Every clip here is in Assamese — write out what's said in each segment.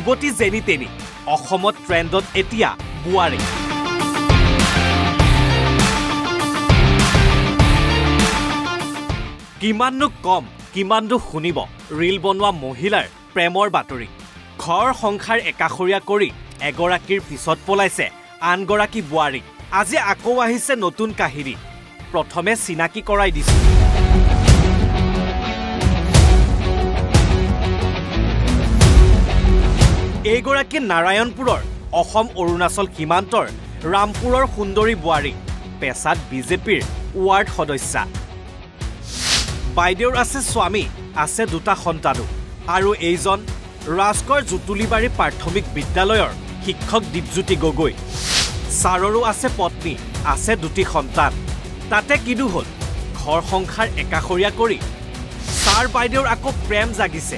যুৱতী যেনি তেনি অসমত ট্ৰেণ্ডত এতিয়া বোৱাৰী কিমাননো কম কিমাননো শুনিব ৰীল বনোৱা মহিলাৰ প্ৰেমৰ বাতৰি ঘৰ সংসাৰ একাখৰীয়া কৰি এগৰাকীৰ পিছত পলাইছে আনগৰাকী বোৱাৰী আজি আকৌ আহিছে নতুন কাহিনী প্ৰথমে চিনাকি কৰাই দিছে এইগৰাকী নাৰায়ণপুৰৰ অসম অৰুণাচল সীমান্তৰ ৰামপুৰৰ সুন্দৰী বোৱাৰী পেছাত বিজেপিৰ ৱাৰ্ড সদস্যা বাইদেউৰ আছে স্বামী আছে দুটা সন্তানো আৰু এইজন ৰাজকৰ জুতুলিবাৰী প্ৰাথমিক বিদ্যালয়ৰ শিক্ষক দীপজ্যোতি গগৈ ছাৰৰো আছে পত্নী আছে দুটি সন্তান তাতে কিনো হ'ল ঘৰ সংসাৰ একাখৰীয়া কৰি ছাৰ বাইদেউৰ আকৌ প্ৰেম জাগিছে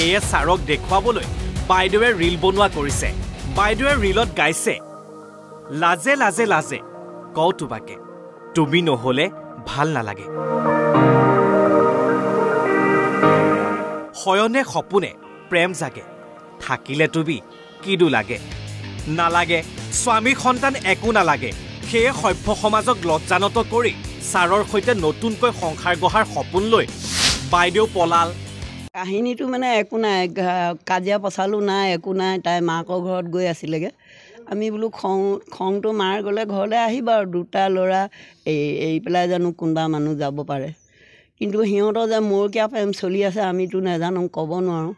এয়ে ছাৰক দেখুৱাবলৈ বাইদেউৱে ৰীল বনোৱা কৰিছে বাইদেউৱে ৰীলত গাইছে লাজে লাজে লাজে কওঁ তোমাকে তুমি নহ'লে ভাল নালাগে শয়নে সপোনে প্ৰেম জাগে থাকিলে তুমি কিদু লাগে নালাগে স্বামী সন্তান একো নালাগে সেয়ে সভ্য সমাজক লজ্জানত কৰি ছাৰৰ সৈতে নতুনকৈ সংসাৰ গঢ়াৰ সপোন লৈ বাইদেউ পলাল কাহিনীটো মানে একো নাই কাজিয়া পচালো নাই একো নাই তাই মাকৰ ঘৰত গৈ আছিলেগৈ আমি বোলো খংটো মাৰ গ'লে ঘৰলৈ আহিবা আৰু দুটা ল'ৰা এৰি পেলাই জানো কোনোবা মানুহ যাব পাৰে কিন্তু সিহঁতৰ যে মোৰ কিয় প্ৰেম চলি আছে আমিতো নাজানো ক'ব নোৱাৰোঁ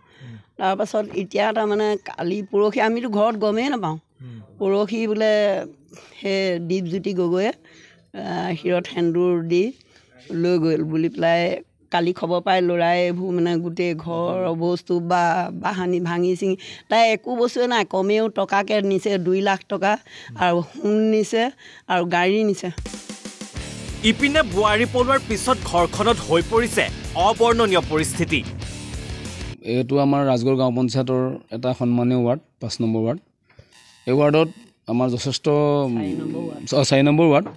তাৰপাছত এতিয়া তাৰমানে কালি পৰহি আমিতো ঘৰত গমেই নাপাওঁ পৰহি বোলে সেই দীপজ্যোতি গগৈয়ে শিৰত সেন্দুৰ দি লৈ গ'ল বুলি পেলাই কালি খবৰ পাই ল'ৰাই এইবোৰ মানে গোটেই ঘৰৰ বস্তু বা বাহানি ভাঙি চিঙি তাই একো বস্তুৱে নাই কমেও টকাকৈ নিছে 2 লাখ টকা আৰু সোণ নিছে আৰু গাড়ী নিছে ইপিনে বোৱাৰী পলোৱাৰ পিছত ঘৰখনত হৈ পৰিছে অবৰ্ণনীয় পৰিস্থিতি এইটো আমাৰ ৰাজগড় গাঁও পঞ্চায়তৰ এটা সন্মানীয় ৱাৰ্ড 5 নম্বৰ ৱাৰ্ড এই ৱাৰ্ডত আমাৰ যথেষ্ট 4 নম্বৰ ৱাৰ্ড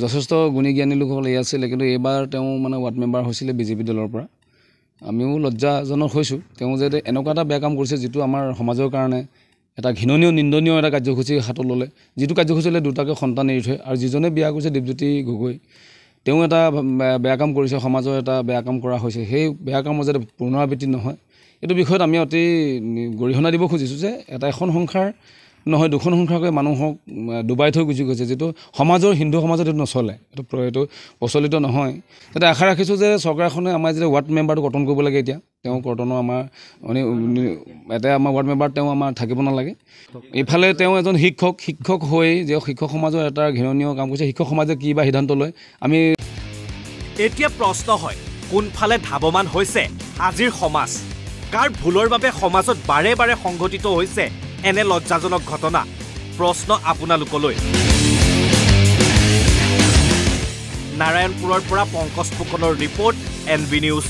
যথেষ্ট গুণী জ্ঞানী লোকসকল এই আছিলে কিন্তু এইবাৰ তেওঁ মানে ৱাৰ্ড মেম্বাৰ হৈছিলে বিজেপি দলৰ পৰা আমিও লজ্জাজনক হৈছোঁ তেওঁ যে এনেকুৱা এটা বেয়া কাম কৰিছে যিটো আমাৰ সমাজৰ কাৰণে এটা ঘৃণনীয় নিন্দনীয় এটা কাৰ্যসূচী হাতত ল'লে যিটো কাৰ্যসূচীলে দুটাকৈ সন্তান এৰি থৈ আৰু যিজনে বিয়া কৰিছে দীপজ্যোতি গগৈ তেওঁ এটা বেয়া কাম কৰিছে সমাজৰ এটা বেয়া কাম কৰা হৈছে সেই বেয়া কামৰ যাতে পুনৰাবৃত্তি নহয় এইটো বিষয়ত আমি অতি গৰিহণা দিব খুজিছোঁ যে এখন সংসাৰ নহয় দুখন সংসাৰকৈ মানুহক ডুবাই থৈ গুচি গৈছে যিটো সমাজৰ হিন্দু সমাজত এইটো নচলে এইটো প্ৰচলিত নহয় তাতে আশা ৰাখিছোঁ যে চৰকাৰখনে আমাৰ যেতিয়া ৱাৰ্ড মেম্বাৰটো কৰ্তন কৰিব লাগে এতিয়া তেওঁ কৰ্তনৰ আমাৰ এতিয়া আমাৰ ৱাৰ্ড মেম্বাৰ তেওঁ আমাৰ থাকিব নালাগে এইফালে তেওঁ এজন শিক্ষক হৈ যে শিক্ষক সমাজৰ এটা ঘৃণনীয় কাম কৰিছে শিক্ষক সমাজে কি বা সিদ্ধান্ত লয় আমি এতিয়া প্ৰশ্ন হয় কোনফালে ধাৱমান হৈছে আজিৰ সমাজ কাৰ ভুলৰ বাবে সমাজত বাৰে বাৰে সংঘটিত হৈছে এনে লজ্জাজনক ঘটনা প্ৰশ্ন আপোনালোকলৈ নাৰায়ণপুৰৰ পৰা পংকজ ফুকনৰ ৰিপৰ্ট NB নিউজ